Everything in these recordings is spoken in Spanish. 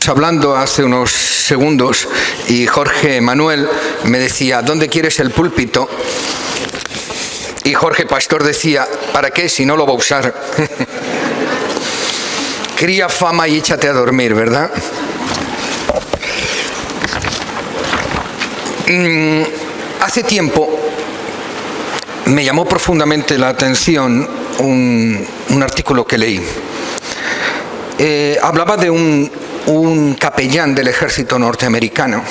Hablando hace unos segundos y Jorge Manuel me decía, ¿dónde quieres el púlpito? Y Jorge Pastor decía, ¿para qué si no lo va a usar? Cría fama y échate a dormir, ¿verdad? Hace tiempo me llamó profundamente la atención un artículo que leí. Hablaba de un capellán del ejército norteamericano.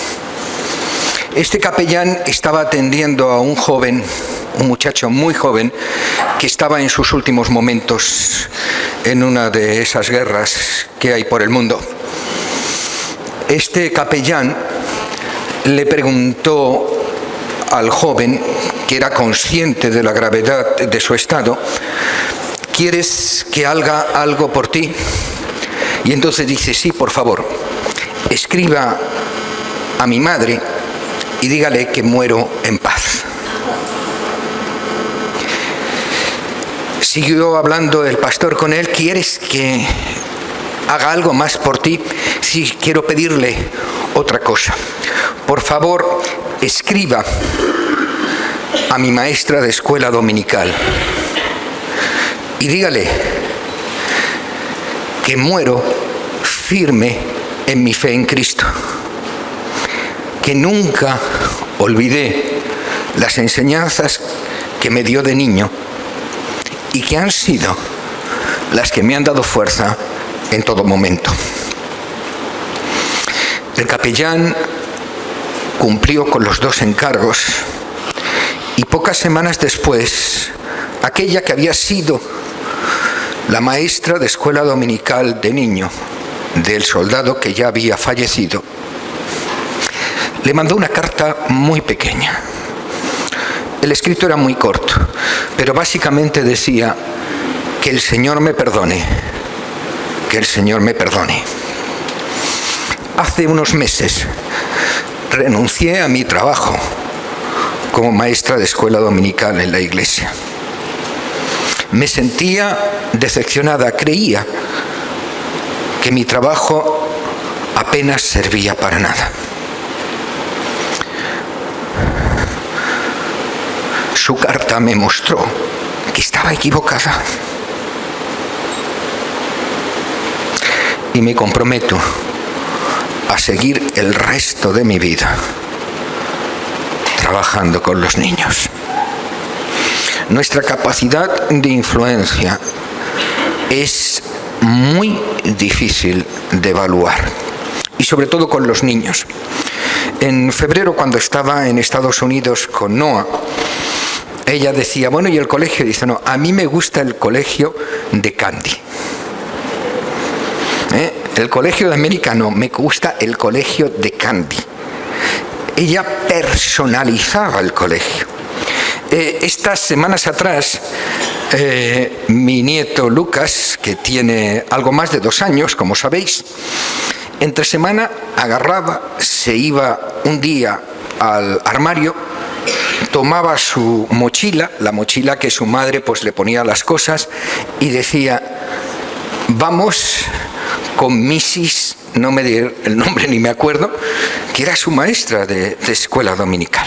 Este capellán estaba atendiendo a un joven, un muchacho muy joven, que estaba en sus últimos momentos en una de esas guerras que hay por el mundo. Este capellán le preguntó al joven, que era consciente de la gravedad de su estado, ¿quieres que haga algo por ti? Y entonces dice, sí, por favor, escriba a mi madre y dígale que muero en paz. Siguió hablando el pastor con él, ¿quieres que haga algo más por ti? Sí, quiero pedirle otra cosa. Por favor, escriba a mi maestra de escuela dominical y dígale que muero firme en mi fe en Cristo, que nunca olvidé las enseñanzas que me dio de niño y que han sido las que me han dado fuerza en todo momento. El capellán cumplió con los dos encargos y pocas semanas después, aquella que había sido la maestra de escuela dominical de niño del soldado que ya había fallecido, le mandó una carta muy pequeña. El escrito era muy corto, pero básicamente decía, que el Señor me perdone, que el Señor me perdone. Hace unos meses renuncié a mi trabajo como maestra de escuela dominical en la iglesia. Me sentía decepcionada, creía que mi trabajo apenas servía para nada. Su carta me mostró que estaba equivocada. Y me comprometo a seguir el resto de mi vida trabajando con los niños. Nuestra capacidad de influencia es muy difícil de evaluar, y sobre todo con los niños. En febrero, cuando estaba en Estados Unidos con Noah, ella decía, bueno, ¿y el colegio? Dice, no, a mí me gusta el colegio de Candy. El colegio de América no, me gusta el colegio de Candy. Ella personalizaba el colegio. Estas semanas atrás, mi nieto Lucas, que tiene algo más de 2 años, como sabéis, entre semana agarraba, se iba un día al armario, tomaba su mochila, la mochila que su madre pues le ponía las cosas, y decía, vamos con Mrs., no me di el nombre ni me acuerdo, que era su maestra de escuela dominical.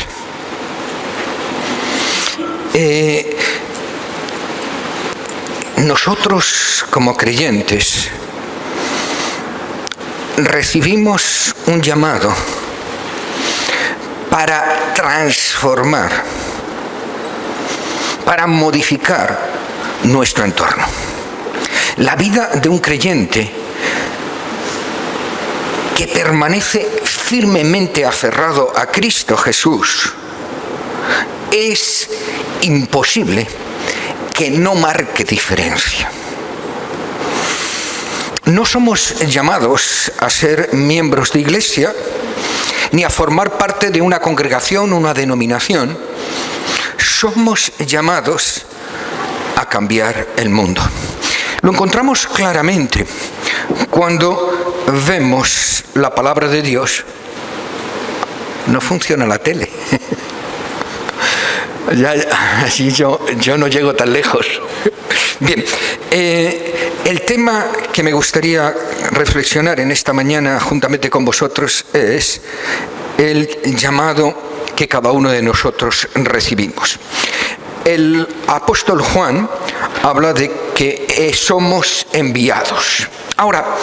Nosotros como creyentes recibimos un llamado para transformar, para modificar nuestro entorno. La vida de un creyente que permanece firmemente aferrado a Cristo Jesús, es imposible que no marque diferencia. No somos llamados a ser miembros de iglesia, ni a formar parte de una congregación, una denominación. Somos llamados a cambiar el mundo. Lo encontramos claramente cuando vemos la palabra de Dios. No funciona la tele. Así yo no llego tan lejos. Bien, el tema que me gustaría reflexionar en esta mañana juntamente con vosotros es el llamado que cada uno de nosotros recibimos. El apóstol Juan habla de que somos enviados. Ahora,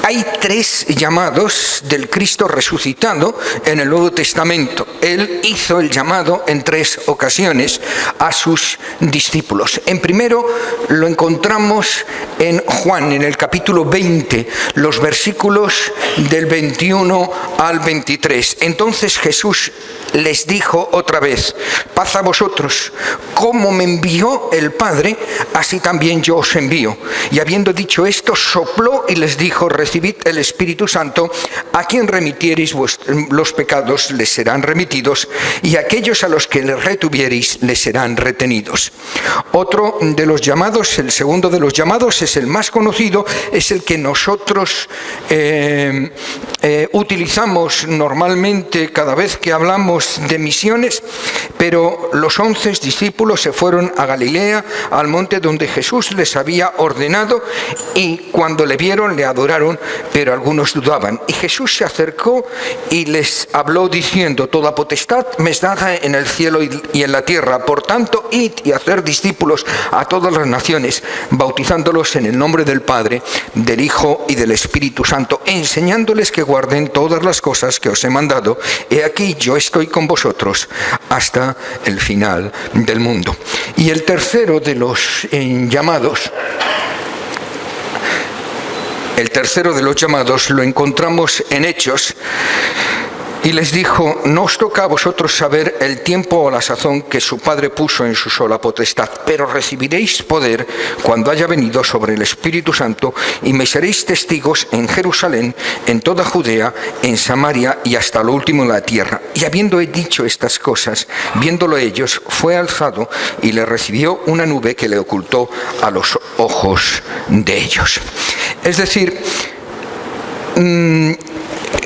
hay 3 llamados del Cristo resucitado en el Nuevo Testamento. Él hizo el llamado en 3 ocasiones a sus discípulos. En primero lo encontramos en Juan, en el capítulo 20, los versículos del 21 al 23. Entonces Jesús les dijo otra vez: paz a vosotros, como me envió el Padre, así también yo os envío. Y habiendo dicho esto, sopló y les dijo: recibid el Espíritu Santo. A quien remitiereis los pecados les serán remitidos, y a aquellos a los que les retuviereis les serán retenidos. Otro de los llamados, el segundo de los llamados, es el más conocido, es el que nosotros utilizamos normalmente cada vez que hablamos de misiones, pero los 11 discípulos se fueron a Galilea, al monte donde Jesús les había ordenado, y cuando le vieron le adoraron, pero algunos dudaban. Y Jesús se acercó y les habló diciendo: toda potestad me es dada en el cielo y en la tierra. Por tanto, id y hacer discípulos a todas las naciones, bautizándolos en el nombre del Padre, del Hijo y del Espíritu Santo, enseñándoles que guarden todas las cosas que os he mandado. He aquí, yo estoy con vosotros hasta el final del mundo. Y el tercero de los llamados, lo encontramos en Hechos. Y les dijo: no os toca a vosotros saber el tiempo o la sazón que su Padre puso en su sola potestad, pero recibiréis poder cuando haya venido sobre el Espíritu Santo, y me seréis testigos en Jerusalén, en toda Judea, en Samaria y hasta lo último de la tierra. Y habiendo dicho estas cosas, viéndolo ellos, fue alzado y le recibió una nube que le ocultó a los ojos de ellos. Es decir,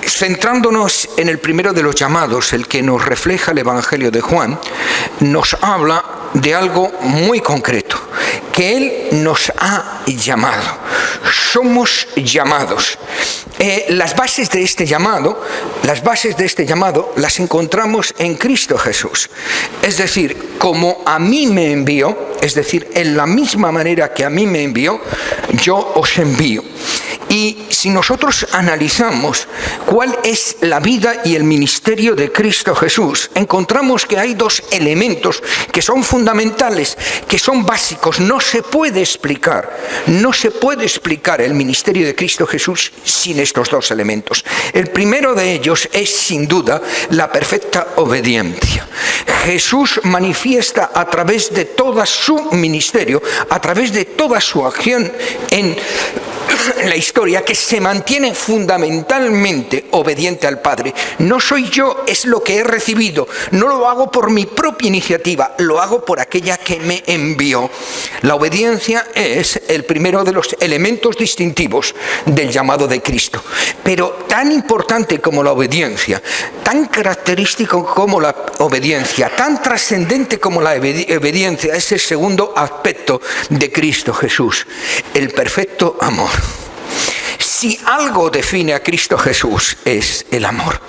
centrándonos en el primero de los llamados, el que nos refleja el Evangelio de Juan, nos habla de algo muy concreto, que Él nos ha llamado. Somos llamados. Las bases de este llamado las encontramos en Cristo Jesús. Es decir, como a mí me envió, es decir, en la misma manera que a mí me envió, yo os envío. Y si nosotros analizamos cuál es la vida y el ministerio de Cristo Jesús, encontramos que hay 2 elementos que son fundamentales, que son básicos. No se puede explicar el ministerio de Cristo Jesús sin estos 2 elementos. El primero de ellos es, sin duda, la perfecta obediencia. Jesús manifiesta a través de todo su ministerio, a través de toda su acción en la historia, que se mantiene fundamentalmente obediente al Padre. No soy yo, es lo que he recibido. No lo hago por mi propia iniciativa, lo hago por aquella que me envió. La obediencia es el primero de los elementos distintivos del llamado de Cristo. Pero tan importante como la obediencia, tan característico como la obediencia, tan trascendente como la obediencia, es el segundo aspecto de Cristo Jesús, el perfecto amor. Si algo define a Cristo Jesús es el amor.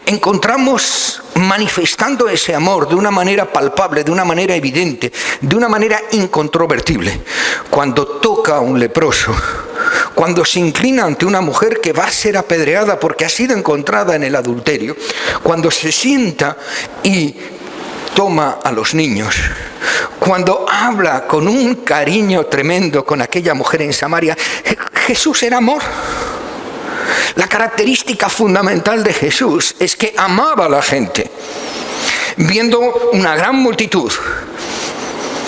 Encontramos manifestando ese amor de una manera palpable, de una manera evidente, de una manera incontrovertible. Cuando toca a un leproso, cuando se inclina ante una mujer que va a ser apedreada porque ha sido encontrada en el adulterio, cuando se sienta y toma a los niños, cuando habla con un cariño tremendo con aquella mujer en Samaria, Jesús era amor. La característica fundamental de Jesús es que amaba a la gente. Viendo una gran multitud,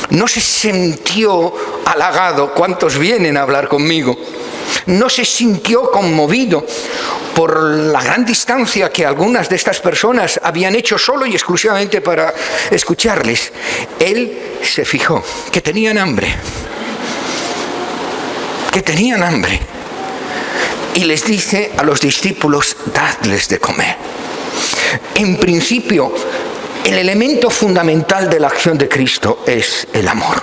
no se sintió halagado. ¿Cuántos vienen a hablar conmigo? No se sintió conmovido por la gran distancia que algunas de estas personas habían hecho solo y exclusivamente para escucharles. Él se fijó que tenían hambre. Y les dice a los discípulos: dadles de comer. En principio, el elemento fundamental de la acción de Cristo es el amor.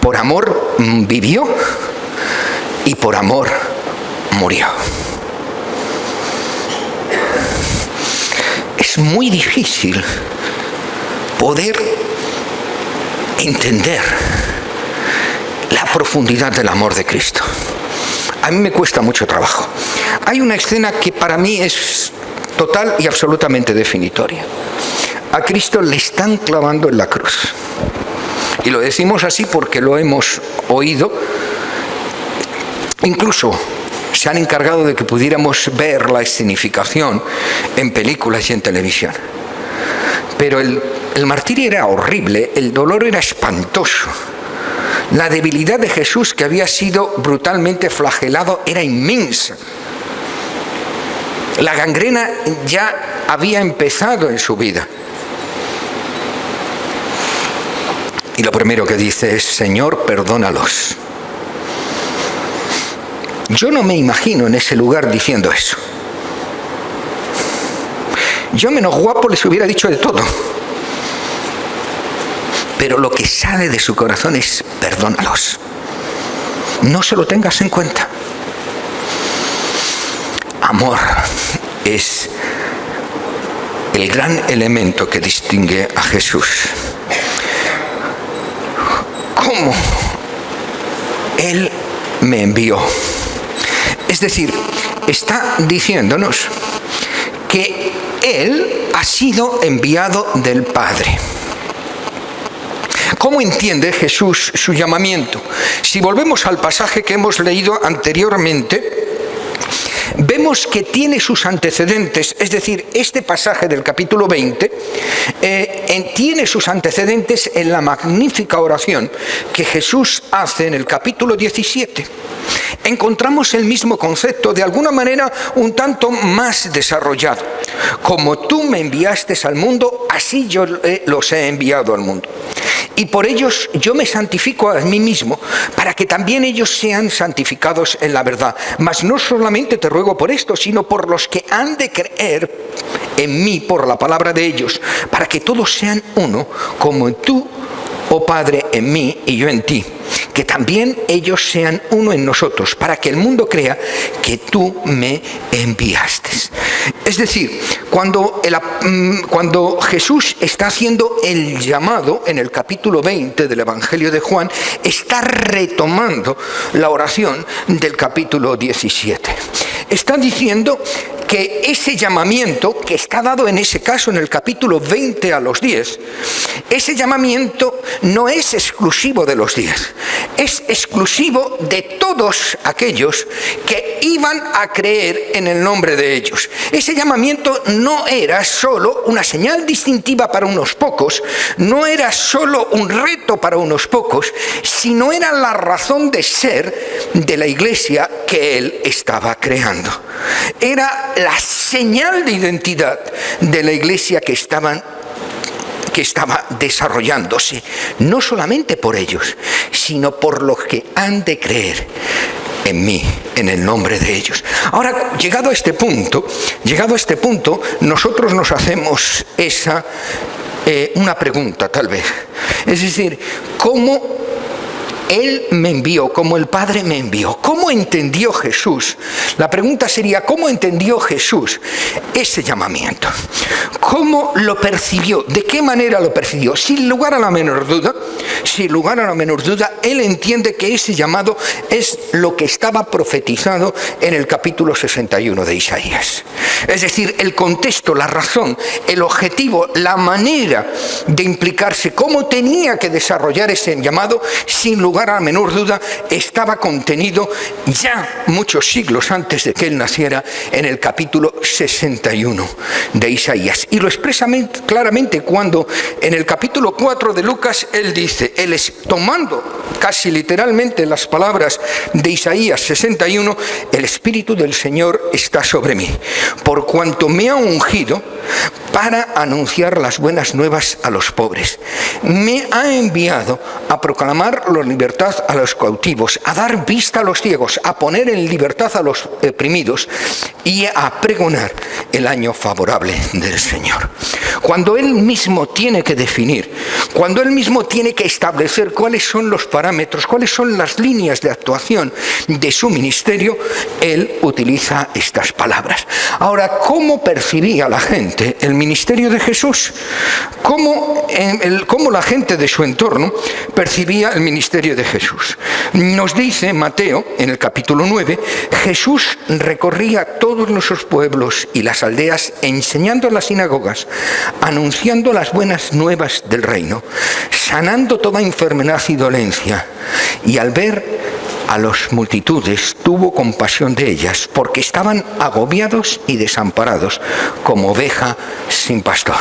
Por amor vivió y por amor murió. Es muy difícil poder entender la profundidad del amor de Cristo. A mí me cuesta mucho trabajo. Hay una escena que para mí es total y absolutamente definitoria. A Cristo le están clavando en la cruz. Y lo decimos así porque lo hemos oído. Incluso se han encargado de que pudiéramos ver la escenificación en películas y en televisión. Pero el martirio era horrible, el dolor era espantoso. La debilidad de Jesús, que había sido brutalmente flagelado, era inmensa. La gangrena ya había empezado en su vida. Y lo primero que dice es: Señor, perdónalos. Yo no me imagino en ese lugar diciendo eso. Yo, menos guapo, les hubiera dicho de todo. Pero lo que sale de su corazón es: perdónalos. No se lo tengas en cuenta. Amor es el gran elemento que distingue a Jesús. ¿Cómo Él me envió? Es decir, está diciéndonos que Él ha sido enviado del Padre. ¿Cómo entiende Jesús su llamamiento? Si volvemos al pasaje que hemos leído anteriormente, vemos que tiene sus antecedentes, es decir, este pasaje del capítulo 20 tiene sus antecedentes en la magnífica oración que Jesús hace en el capítulo 17. Encontramos el mismo concepto, de alguna manera un tanto más desarrollado. Como tú me enviaste al mundo, así yo los he enviado al mundo. Y por ellos yo me santifico a mí mismo, para que también ellos sean santificados en la verdad. Mas no solamente te ruego por esto, sino por los que han de creer en mí por la palabra de ellos, para que todos sean uno, como tú, oh Padre, en mí y yo en ti, que también ellos sean uno en nosotros, para que el mundo crea que tú me enviaste. Es decir, cuando Jesús está haciendo el llamado en el capítulo 20 del Evangelio de Juan, está retomando la oración del capítulo 17. Está diciendo que ese llamamiento que está dado en ese caso en el capítulo 20 a los 10, ese llamamiento no es exclusivo de los 10, es exclusivo de todos aquellos que iban a creer en el nombre de ellos. Ese llamamiento no era solo una señal distintiva para unos pocos, no era solo un reto para unos pocos, sino era la razón de ser de la iglesia que él estaba creando. Era la señal de identidad de la iglesia que estaba desarrollándose, no solamente por ellos, sino por los que han de creer en mí, en el nombre de ellos. Ahora, llegado a este punto, nosotros nos hacemos una pregunta, tal vez. Es decir, ¿cómo Él me envió, como el Padre me envió? ¿Cómo entendió Jesús? La pregunta sería: ¿cómo entendió Jesús ese llamamiento? ¿Cómo lo percibió? ¿De qué manera lo percibió? Sin lugar a la menor duda, Él entiende que ese llamado es lo que estaba profetizado en el capítulo 61 de Isaías. Es decir, el contexto, la razón, el objetivo, la manera de implicarse, cómo tenía que desarrollar ese llamado, sin lugar a la menor duda, estaba contenido ya muchos siglos antes de que él naciera en el capítulo 61 de Isaías. Y lo expresa claramente cuando en el capítulo 4 de Lucas él dice, tomando casi literalmente las palabras de Isaías 61, el Espíritu del Señor está sobre mí, por cuanto me ha ungido para anunciar las buenas nuevas a los pobres. Me ha enviado a proclamar la libertad a los cautivos, a dar vista a los ciegos, a poner en libertad a los oprimidos y a pregonar el año favorable del Señor. Cuando Él mismo tiene que definir, cuando Él mismo tiene que establecer cuáles son los parámetros, cuáles son las líneas de actuación de su ministerio, Él utiliza estas palabras. Ahora, ¿cómo percibía la gente el ministerio de Jesús? ¿Cómo la gente de su entorno percibía el ministerio de Jesús? Nos dice Mateo, en el capítulo 9, Jesús recorría todos los pueblos y las aldeas, enseñando en las sinagogas, anunciando las buenas nuevas del reino, sanando toda enfermedad y dolencia. Y al ver a las multitudes, tuvo compasión de ellas, porque estaban agobiados y desamparados, como oveja sin pastor.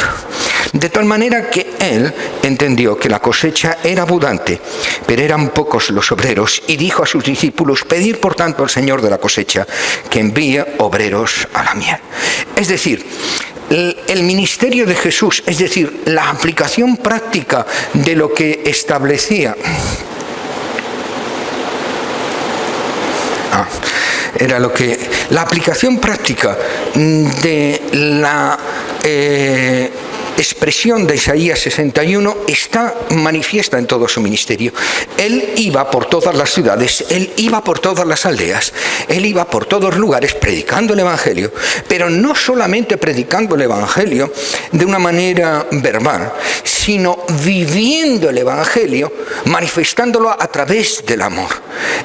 De tal manera que Él entendió que la cosecha era abundante, pero eran pocos los obreros, y dijo a sus discípulos: pedid por tanto al Señor de la cosecha que envíe obreros a la mies. Es decir, el ministerio de Jesús, es decir, la aplicación práctica de lo que establecía la aplicación práctica de la expresión de Isaías 61 está manifiesta en todo su ministerio. Él iba por todas las ciudades, Él iba por todas las aldeas, Él iba por todos lugares predicando el Evangelio, pero no solamente predicando el Evangelio de una manera verbal, sino viviendo el Evangelio, manifestándolo a través del amor.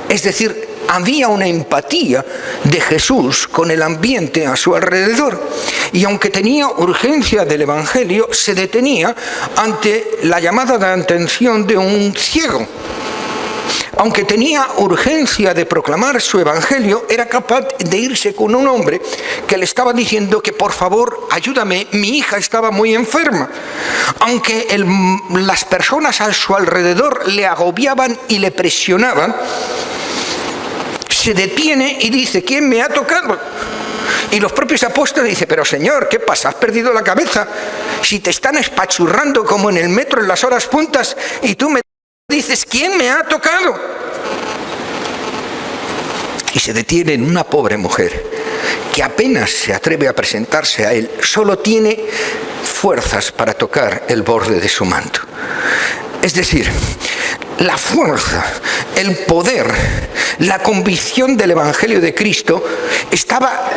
Es decir, había una empatía de Jesús con el ambiente a su alrededor, y aunque tenía urgencia del Evangelio, se detenía ante la llamada de atención de un ciego. Aunque tenía urgencia de proclamar su evangelio, era capaz de irse con un hombre que le estaba diciendo que por favor ayúdame, mi hija estaba muy enferma. Aunque las personas a su alrededor le agobiaban y le presionaban, se detiene y dice: ¿quién me ha tocado? Y los propios apóstoles dicen: pero Señor, ¿qué pasa? ¿Has perdido la cabeza? Si te están espachurrando como en el metro en las horas puntas y tú me dices: ¿quién me ha tocado? Y se detiene en una pobre mujer que apenas se atreve a presentarse a él, solo tiene fuerzas para tocar el borde de su manto. Es decir, la fuerza, el poder, la convicción del Evangelio de Cristo estaba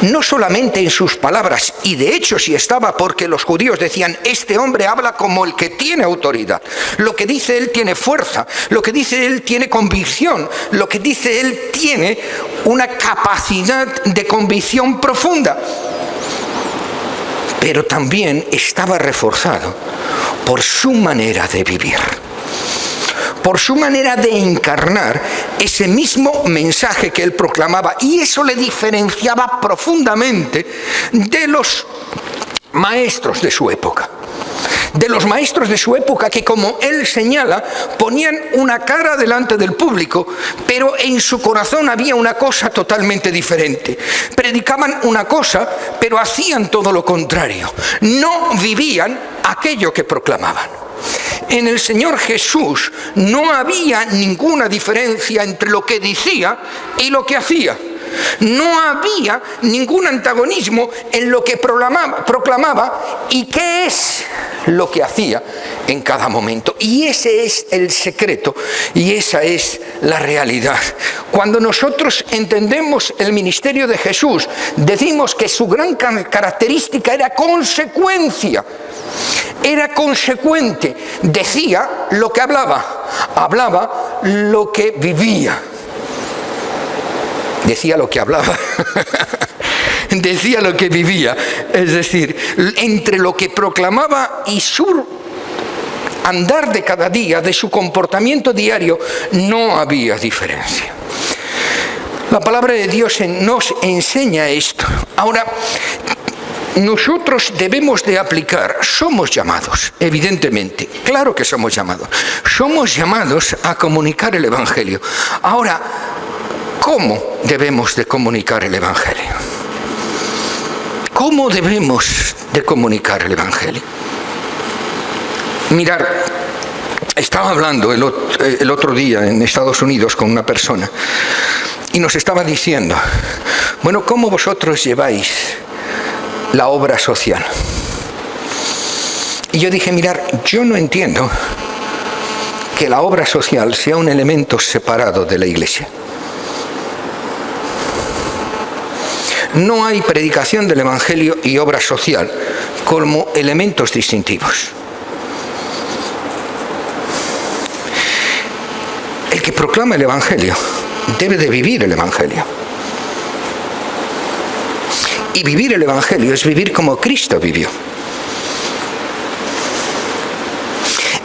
no solamente en sus palabras, y de hecho sí estaba, porque los judíos decían: este hombre habla como el que tiene autoridad, lo que dice él tiene fuerza, lo que dice él tiene convicción, lo que dice él tiene una capacidad de convicción profunda. Pero también estaba reforzado por su manera de vivir, por su manera de encarnar ese mismo mensaje que él proclamaba, y eso le diferenciaba profundamente de los maestros de su época. De los maestros de su época que, como él señala, ponían una cara delante del público, pero en su corazón había una cosa totalmente diferente. Predicaban una cosa, pero hacían todo lo contrario. No vivían aquello que proclamaban. En el Señor Jesús no había ninguna diferencia entre lo que decía y lo que hacía. No había ningún antagonismo en lo que proclamaba y qué es lo que hacía en cada momento. Y ese es el secreto y esa es la realidad. Cuando nosotros entendemos el ministerio de Jesús, decimos que su gran característica era consecuencia. Era consecuente, decía lo que hablaba lo que vivía. Decía lo que hablaba, decía lo que vivía. Es decir, entre lo que proclamaba y su andar de cada día, de su comportamiento diario, no había diferencia. La palabra de Dios nos enseña esto. Ahora, nosotros debemos de aplicar, somos llamados, evidentemente, claro que somos llamados a comunicar el Evangelio. Ahora, ¿cómo debemos de comunicar el Evangelio? ¿cómo debemos de comunicar el Evangelio? Mirar, estaba hablando el otro día en Estados Unidos con una persona y nos estaba diciendo, bueno, ¿cómo vosotros lleváis la obra social? Y yo dije, mirar, yo no entiendo que la obra social sea un elemento separado de la Iglesia. No hay predicación del Evangelio y obra social como elementos distintivos. El que proclama el Evangelio debe de vivir el Evangelio. Y vivir el Evangelio es vivir como Cristo vivió.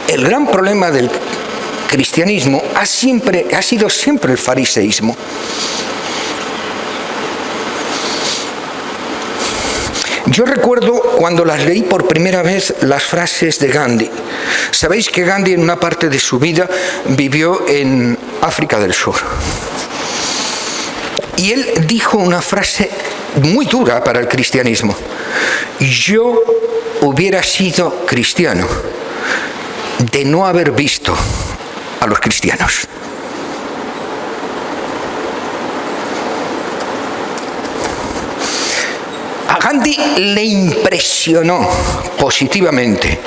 El gran problema del cristianismo ha sido siempre el fariseísmo. Yo recuerdo cuando las leí por primera vez las frases de Gandhi. Sabéis que Gandhi en una parte de su vida vivió en África del Sur. Y él dijo una frase muy dura para el cristianismo. Yo hubiera sido cristiano de no haber visto a los cristianos. A Gandhi le impresionó positivamente,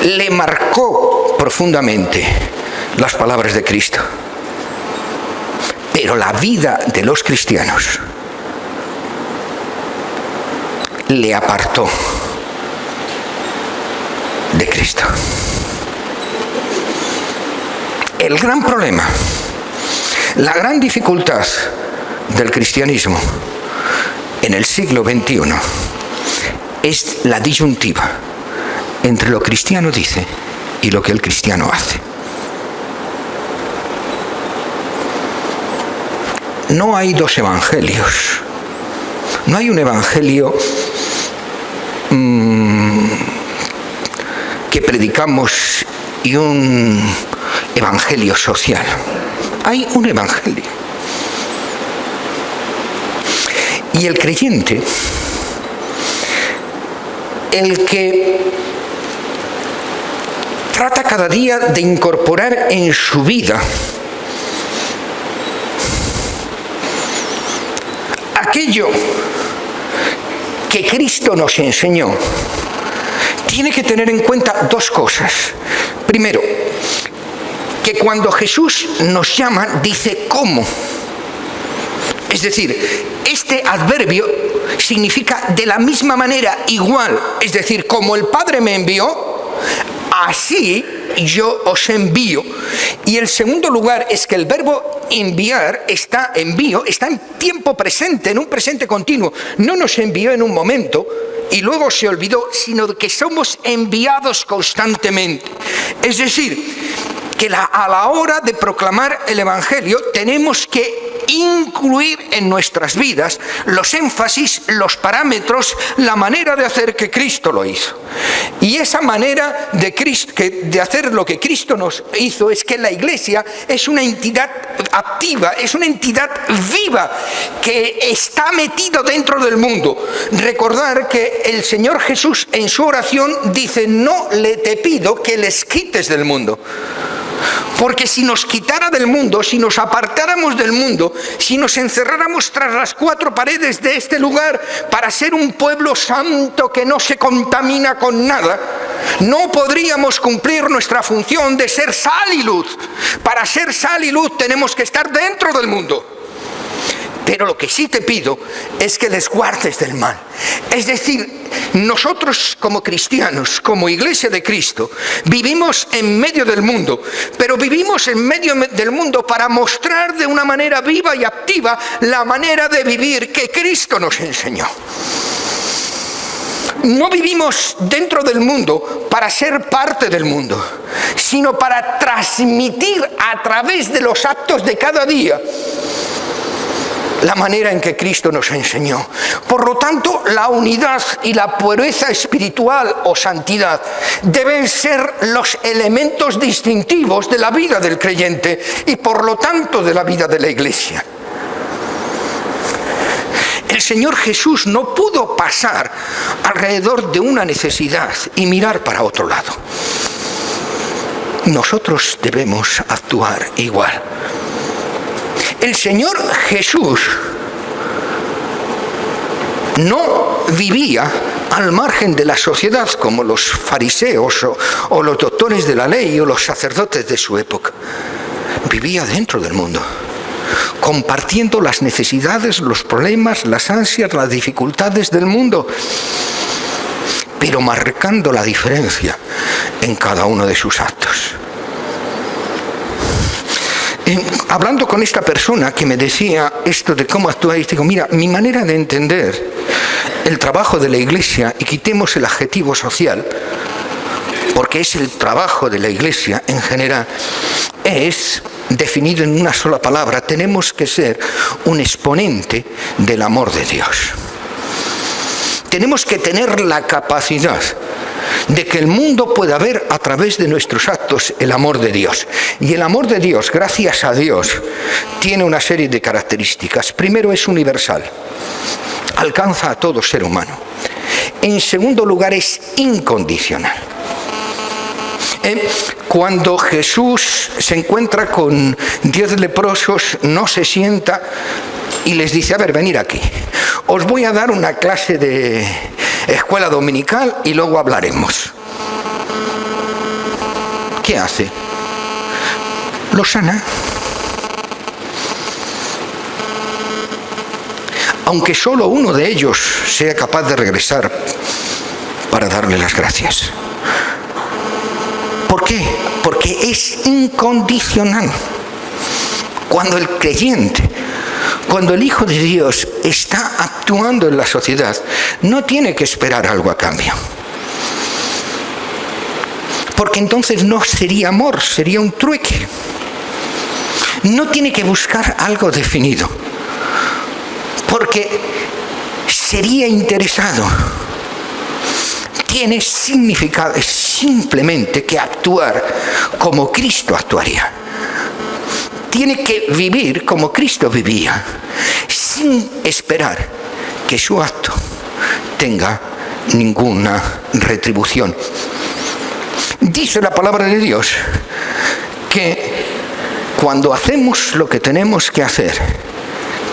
le marcó profundamente las palabras de Cristo. Pero la vida de los cristianos le apartó de Cristo. El gran problema, la gran dificultad del cristianismo en el siglo XXI es la disyuntiva entre lo que el cristiano dice y lo que el cristiano hace. No hay dos evangelios. No hay un evangelio que predicamos y un evangelio social. Hay un evangelio. Y el creyente, el que trata cada día de incorporar en su vida aquello que Cristo nos enseñó, tiene que tener en cuenta dos cosas. Primero, que cuando Jesús nos llama, dice ¿cómo? Es decir, este adverbio significa de la misma manera, igual. Es decir, como el Padre me envió, así yo os envío. Y el segundo lugar es que el verbo enviar está en tiempo presente, en un presente continuo. No nos envió en un momento y luego se olvidó, sino que somos enviados constantemente. Es decir, que a la hora de proclamar el Evangelio tenemos que incluir en nuestras vidas los énfasis, los parámetros, la manera de hacer que Cristo lo hizo. Y esa manera de hacer lo que Cristo nos hizo es que la Iglesia es una entidad activa, es una entidad viva que está metido dentro del mundo. Recordar que el Señor Jesús en su oración dice: no te pido que les quites del mundo. Porque si nos quitara del mundo, si nos apartáramos del mundo, si nos encerráramos tras las cuatro paredes de este lugar para ser un pueblo santo que no se contamina con nada, no podríamos cumplir nuestra función de ser sal y luz. Para ser sal y luz tenemos que estar dentro del mundo. Pero lo que sí te pido es que les guardes del mal. Es decir, nosotros como cristianos, como Iglesia de Cristo, vivimos en medio del mundo, pero vivimos en medio del mundo para mostrar de una manera viva y activa la manera de vivir que Cristo nos enseñó. No vivimos dentro del mundo para ser parte del mundo, sino para transmitir a través de los actos de cada día la manera en que Cristo nos enseñó. Por lo tanto, la unidad y la pureza espiritual o santidad deben ser los elementos distintivos de la vida del creyente y por lo tanto de la vida de la Iglesia. El Señor Jesús no pudo pasar alrededor de una necesidad y mirar para otro lado. Nosotros debemos actuar igual. El Señor Jesús no vivía al margen de la sociedad como los fariseos o los doctores de la ley o los sacerdotes de su época. Vivía dentro del mundo, compartiendo las necesidades, los problemas, las ansias, las dificultades del mundo, pero marcando la diferencia en cada uno de sus actos. Hablando con esta persona que me decía esto de cómo actuáis, digo, mira, mi manera de entender el trabajo de la Iglesia, y quitemos el adjetivo social, porque es el trabajo de la Iglesia en general, es definido en una sola palabra: tenemos que ser un exponente del amor de Dios. Tenemos que tener la capacidad de que el mundo pueda ver a través de nuestros actos el amor de Dios. Y el amor de Dios, gracias a Dios, tiene una serie de características. Primero, es universal, alcanza a todo ser humano. En segundo lugar, es incondicional. Cuando Jesús se encuentra con 10 leprosos, no se sienta y les dice: a ver, venid aquí, os voy a dar una clase de escuela dominical y luego hablaremos. ¿Qué hace? Los sana. Aunque solo uno de ellos sea capaz de regresar para darle las gracias. ¿Por qué? Porque es incondicional. Cuando el creyente, cuando el Hijo de Dios está actuando en la sociedad, no tiene que esperar algo a cambio. Porque entonces no sería amor, sería un trueque. No tiene que buscar algo definido, porque sería interesado. Tiene significado, es simplemente que actuar como Cristo actuaría. Tiene que vivir como Cristo vivía, sin esperar que su acto tenga ninguna retribución. Dice la palabra de Dios que cuando hacemos lo que tenemos que hacer,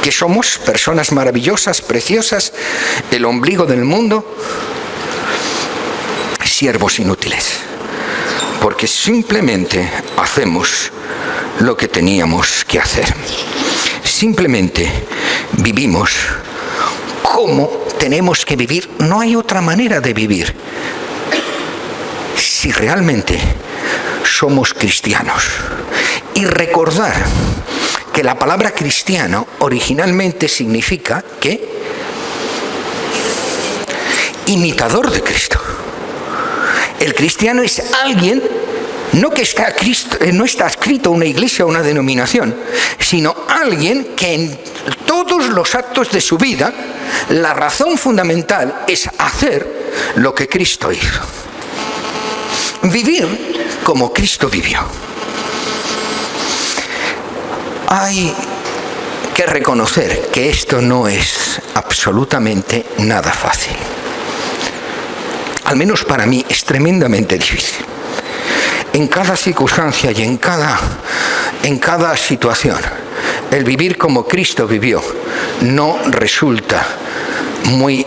que somos personas maravillosas, preciosas, el ombligo del mundo, siervos inútiles, porque simplemente hacemos lo que teníamos que hacer. Simplemente vivimos como tenemos que vivir. No hay otra manera de vivir si realmente somos cristianos. Y recordar que la palabra cristiano originalmente significa ¿qué? Imitador de Cristo. El cristiano es alguien no que no está adscrito a una iglesia o una denominación, sino alguien que en todos los actos de su vida la razón fundamental es hacer lo que Cristo hizo. Vivir como Cristo vivió. Hay que reconocer que esto no es absolutamente nada fácil. Al menos para mí es tremendamente difícil. En cada circunstancia y en cada situación, el vivir como Cristo vivió no resulta muy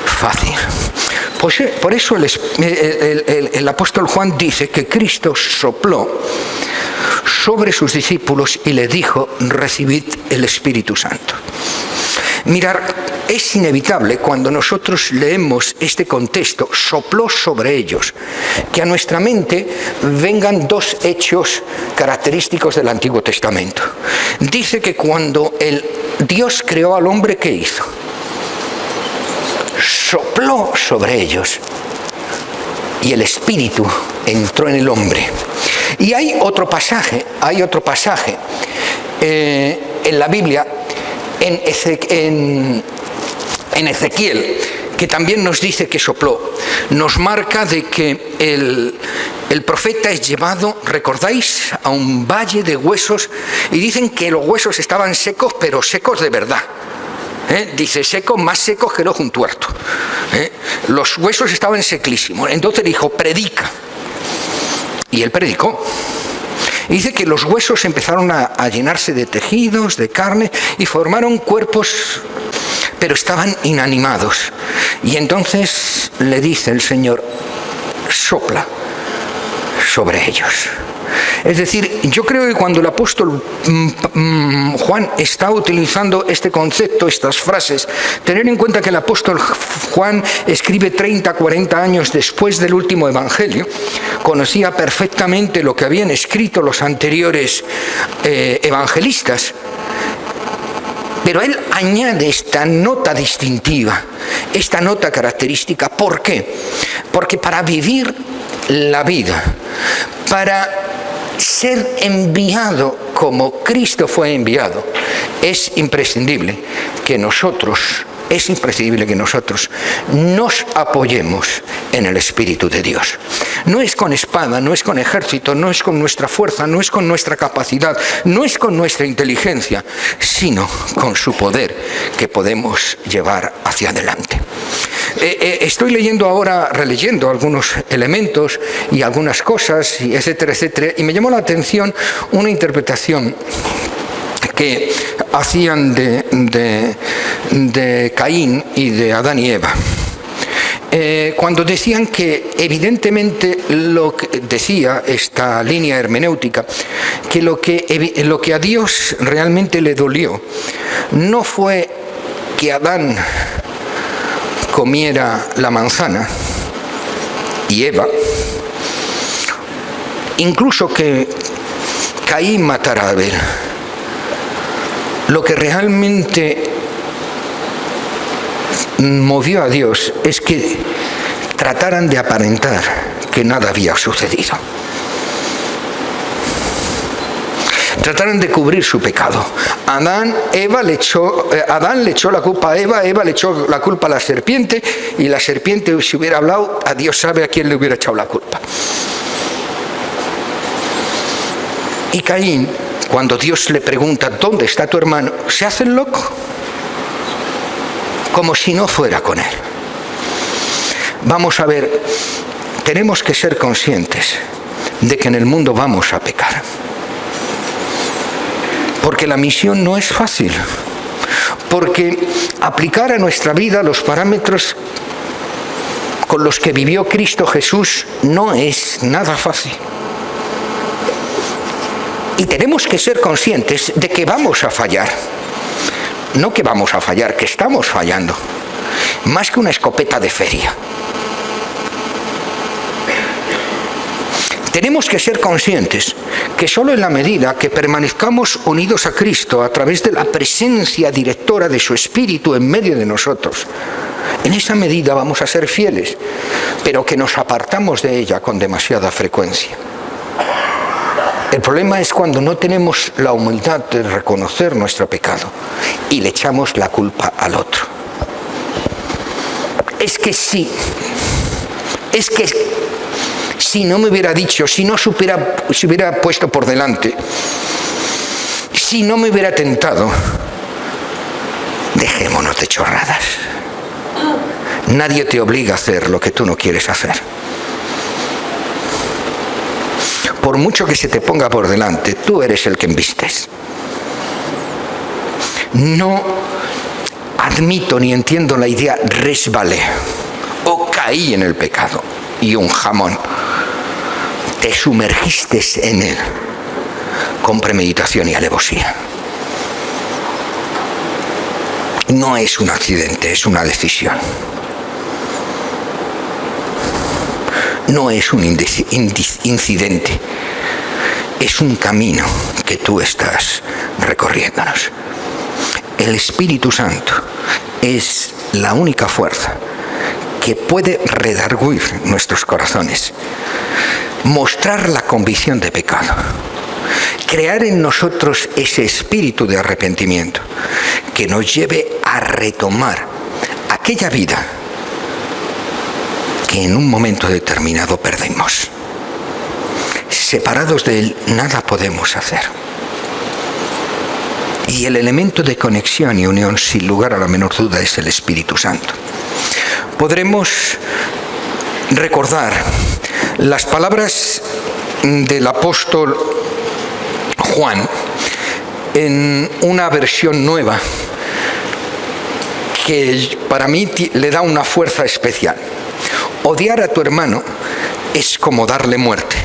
fácil. Por eso el apóstol Juan dice que Cristo sopló sobre sus discípulos y le dijo: recibid el Espíritu Santo. Mirad, es inevitable cuando nosotros leemos este contexto, sopló sobre ellos, que a nuestra mente vengan dos hechos característicos del Antiguo Testamento. Dice que cuando Dios creó al hombre, ¿qué hizo? Sopló sobre ellos y el Espíritu entró en el hombre. Y hay otro pasaje en la Biblia, en Ezequiel, que también nos dice que sopló. Nos marca de que el profeta es llevado, ¿recordáis?, a un valle de huesos, y dicen que los huesos estaban secos, pero secos de verdad. Dice, seco, más seco que un tuerto. Los huesos estaban seclísimos. Entonces dijo, predica. Y él predicó. Y dice que los huesos empezaron a llenarse de tejidos, de carne, y formaron cuerpos, pero estaban inanimados. Y entonces le dice el Señor, sopla sobre ellos. Es decir, yo creo que cuando el apóstol Juan está utilizando este concepto, estas frases, tener en cuenta que el apóstol Juan escribe 30, 40 años después del último evangelio, conocía perfectamente lo que habían escrito los anteriores evangelistas, pero él añade esta nota distintiva, esta nota característica. ¿Por qué? Porque para vivir la vida, para ser enviado como Cristo fue enviado, es imprescindible que nosotros nos apoyemos en el Espíritu de Dios. No es con espada, no es con ejército, no es con nuestra fuerza, no es con nuestra capacidad, no es con nuestra inteligencia, sino con su poder que podemos llevar hacia adelante. Estoy leyendo ahora, releyendo algunos elementos y algunas cosas, etcétera, etcétera, y me llamó la atención una interpretación que hacían de Caín y de Adán y Eva. Cuando decían que evidentemente lo que decía esta línea hermenéutica, que lo que a Dios realmente le dolió no fue que Adán comiera la manzana y Eva, incluso que Caín matara a Abel. Lo que realmente movió a Dios es que trataran de aparentar que nada había sucedido. Trataron de cubrir su pecado. Adán le echó la culpa a Eva le echó la culpa a la serpiente, y la serpiente, si hubiera hablado, a Dios sabe a quién le hubiera echado la culpa. Y Caín, cuando Dios le pregunta, ¿dónde está tu hermano?, se hace el loco, como si no fuera con él. Vamos a ver, tenemos que ser conscientes de que en el mundo vamos a pecar. Porque la misión no es fácil, porque aplicar a nuestra vida los parámetros con los que vivió Cristo Jesús no es nada fácil. Y tenemos que ser conscientes de que vamos a fallar. No que vamos a fallar, que estamos fallando. Más que una escopeta de feria. Tenemos que ser conscientes que solo en la medida que permanezcamos unidos a Cristo a través de la presencia directora de su Espíritu en medio de nosotros, en esa medida vamos a ser fieles, pero que nos apartamos de ella con demasiada frecuencia. El problema es cuando no tenemos la humildad de reconocer nuestro pecado y le echamos la culpa al otro. Es que si no me hubiera dicho, si no se hubiera puesto por delante, si no me hubiera tentado, dejémonos de chorradas. Nadie te obliga a hacer lo que tú no quieres hacer. Por mucho que se te ponga por delante, tú eres el que embistes. No admito ni entiendo la idea resbalé o caí en el pecado y un jamón. Te sumergiste en él con premeditación y alevosía. No es un accidente, es una decisión. No es un incidente, es un camino que tú estás recorriéndonos. El Espíritu Santo es la única fuerza que puede redarguir nuestros corazones, mostrar la convicción de pecado, crear en nosotros ese espíritu de arrepentimiento que nos lleve a retomar aquella vida que en un momento determinado perdimos. Separados de Él, nada podemos hacer. Y el elemento de conexión y unión, sin lugar a la menor duda, es el Espíritu Santo. Podremos recordar las palabras del apóstol Juan en una versión nueva que para mí le da una fuerza especial. Odiar a tu hermano es como darle muerte.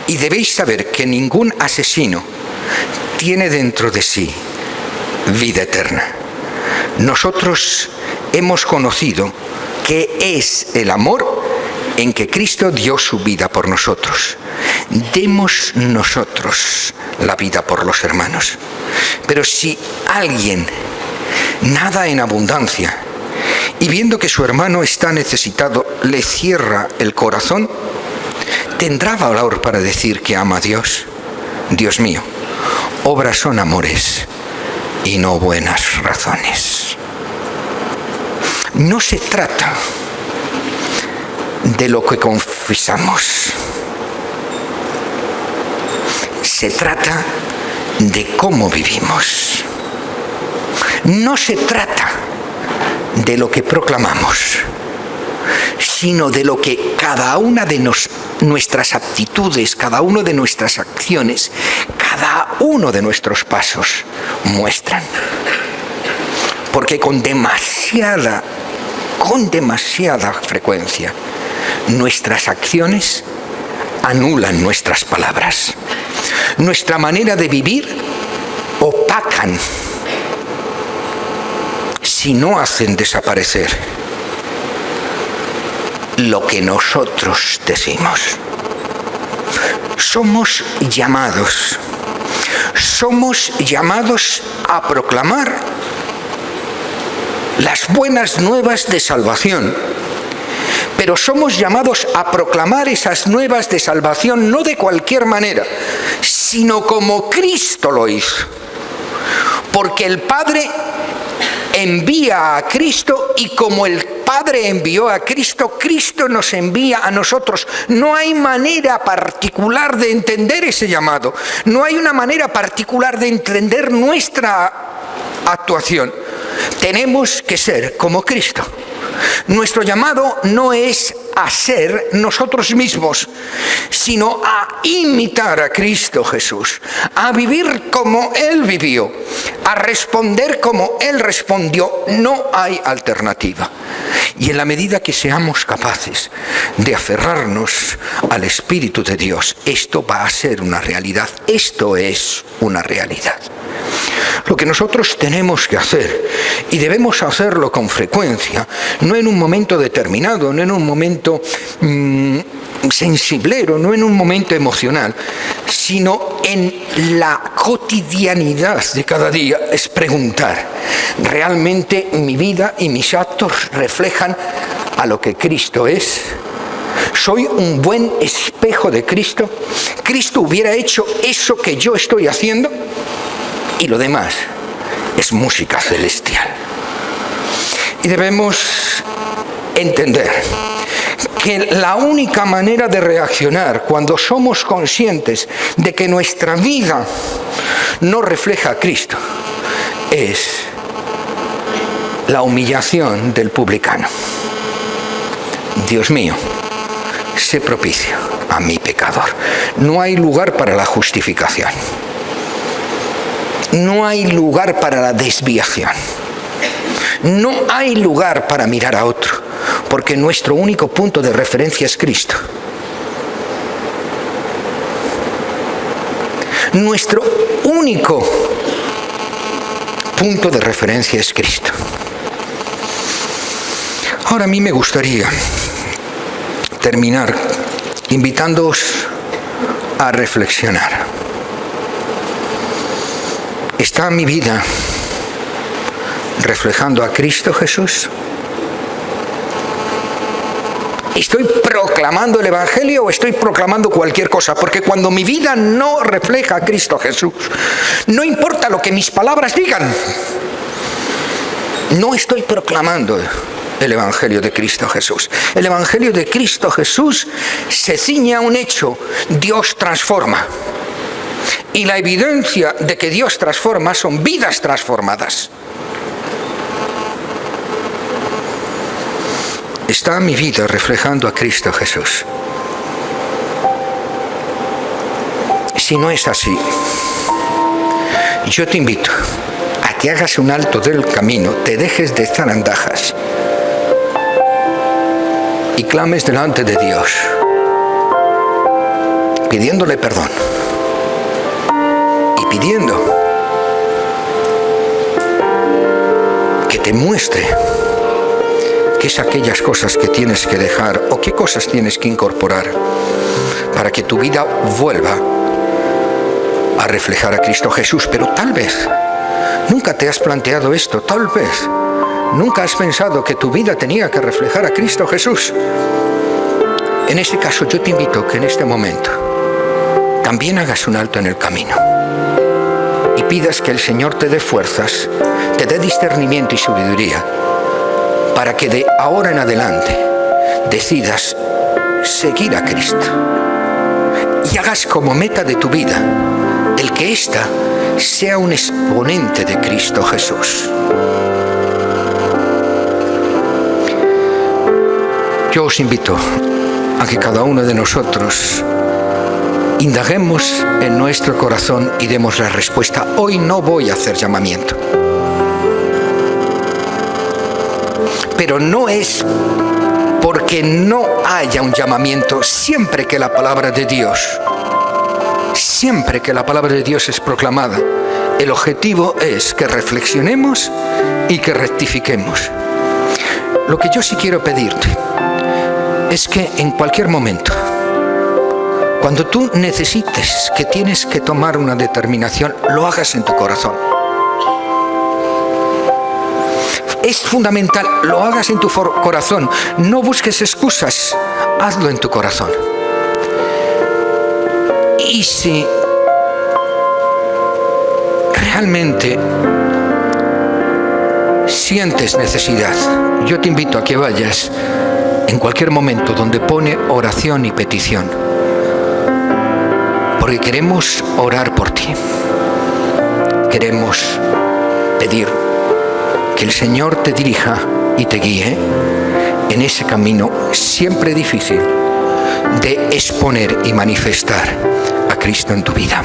Y debéis saber que ningún asesino tiene dentro de sí vida eterna. Nosotros hemos conocido qué es el amor en que Cristo dio su vida por nosotros. Demos nosotros la vida por los hermanos. Pero si alguien nada en abundancia y viendo que su hermano está necesitado le cierra el corazón, ¿tendrá valor para decir que ama a Dios? Dios mío, obras son amores y no buenas razones. No se trata de lo que confesamos. Se trata de cómo vivimos. No se trata de lo que proclamamos, sino de lo que cada una de nuestras actitudes, cada una de nuestras acciones, cada uno de nuestros pasos muestran. Porque con demasiada frecuencia nuestras acciones anulan nuestras palabras. Nuestra manera de vivir opacan, si no hacen desaparecer lo que nosotros decimos. Somos llamados a proclamar las buenas nuevas de salvación. Pero somos llamados a proclamar esas nuevas de salvación no de cualquier manera, sino como Cristo lo hizo. Porque el Padre envía a Cristo y como el Padre envió a Cristo, Cristo nos envía a nosotros. No hay manera particular de entender ese llamado. No hay una manera particular de entender nuestra actuación. Tenemos que ser como Cristo. Nuestro llamado no es a ser nosotros mismos, sino a imitar a Cristo Jesús, a vivir como Él vivió, a responder como Él respondió. No hay alternativa. Y en la medida que seamos capaces de aferrarnos al Espíritu de Dios, esto va a ser una realidad. Esto es una realidad. Lo que nosotros tenemos que hacer, y debemos hacerlo con frecuencia, no en un momento determinado, no en un momento sensiblero, no en un momento emocional, sino en la cotidianidad de cada día, es preguntar, ¿realmente mi vida y mis actos reflejan a lo que Cristo es? ¿Soy un buen espejo de Cristo? ¿Cristo hubiera hecho eso que yo estoy haciendo? Y lo demás es música celestial. Y debemos entender que la única manera de reaccionar cuando somos conscientes de que nuestra vida no refleja a Cristo es la humillación del publicano. Dios mío, sé propicio a mi pecador. No hay lugar para la justificación. No hay lugar para la desviación. No hay lugar para mirar a otro, porque nuestro único punto de referencia es Cristo. Nuestro único punto de referencia es Cristo. Ahora a mí me gustaría terminar invitándoos a reflexionar. ¿Está mi vida reflejando a Cristo Jesús? ¿Estoy proclamando el Evangelio o estoy proclamando cualquier cosa? Porque cuando mi vida no refleja a Cristo Jesús, no importa lo que mis palabras digan, no estoy proclamando el Evangelio de Cristo Jesús. El Evangelio de Cristo Jesús se ciñe a un hecho: Dios transforma. Y la evidencia de que Dios transforma son vidas transformadas. ¿Está mi vida reflejando a Cristo Jesús? Si no es así, yo te invito a que hagas un alto del camino, te dejes de zarandajas y clames delante de Dios, pidiéndole perdón y pidiendo que te muestre qué es aquellas cosas que tienes que dejar o qué cosas tienes que incorporar para que tu vida vuelva a reflejar a Cristo Jesús. Pero tal vez nunca te has planteado esto, tal vez nunca has pensado que tu vida tenía que reflejar a Cristo Jesús. En ese caso yo te invito que en este momento también hagas un alto en el camino y pidas que el Señor te dé fuerzas, te dé discernimiento y sabiduría para que de ahora en adelante decidas seguir a Cristo y hagas como meta de tu vida el que ésta sea un exponente de Cristo Jesús. Yo os invito a que cada uno de nosotros indaguemos en nuestro corazón y demos la respuesta. Hoy no voy a hacer llamamiento. Pero no es porque no haya un llamamiento. Siempre que la palabra de Dios es proclamada, el objetivo es que reflexionemos y que rectifiquemos. Lo que yo sí quiero pedirte es que en cualquier momento, cuando tú necesites que tienes que tomar una determinación, lo hagas en tu corazón. Es fundamental, lo hagas en tu corazón. No busques excusas, hazlo en tu corazón. Y si realmente sientes necesidad, yo te invito a que vayas en cualquier momento donde pone oración y petición, porque queremos orar por ti. Queremos pedir que el Señor te dirija y te guíe en ese camino siempre difícil de exponer y manifestar a Cristo en tu vida.